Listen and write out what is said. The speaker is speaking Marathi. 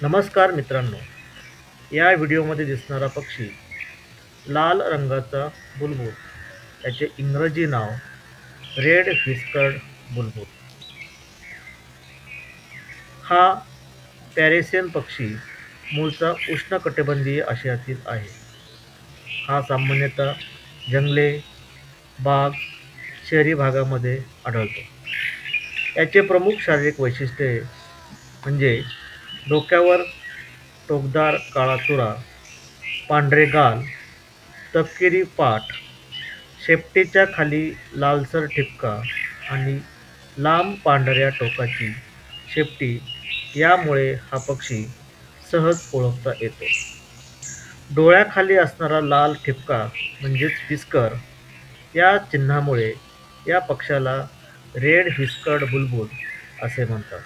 नमस्कार मित्रांनो. या व्हिडिओमध्ये दिसणारा पक्षी लाल रंगाचा बुलबुल. याचे इंग्रजी नाव रेड व्हिस्कर्ड बुलबुल. हा पॅरिसियन पक्षी मूळचा उष्णकटिबंधीय आशियातील आहे. हा सामान्यतः जंगले, बाग, शहरी भागामध्ये आढळतो. याचे प्रमुख शारीरिक वैशिष्ट्ये म्हणजे डोक्यावर टोकदार काळा तुरा, पांढरे गाल, तपकिरी पाठ, शेपटीच्या खाली लालसर ठिपका आणि लांब पांढऱ्या टोकाची शेपटी. यामुळे हा पक्षी सहज ओळखता येतो. डोळ्याखाली असणारा लाल ठिपका म्हणजेच व्हिस्कर, या चिन्हामुळे या पक्ष्याला रेड व्हिस्कर्ड बुलबुल असे म्हणतात.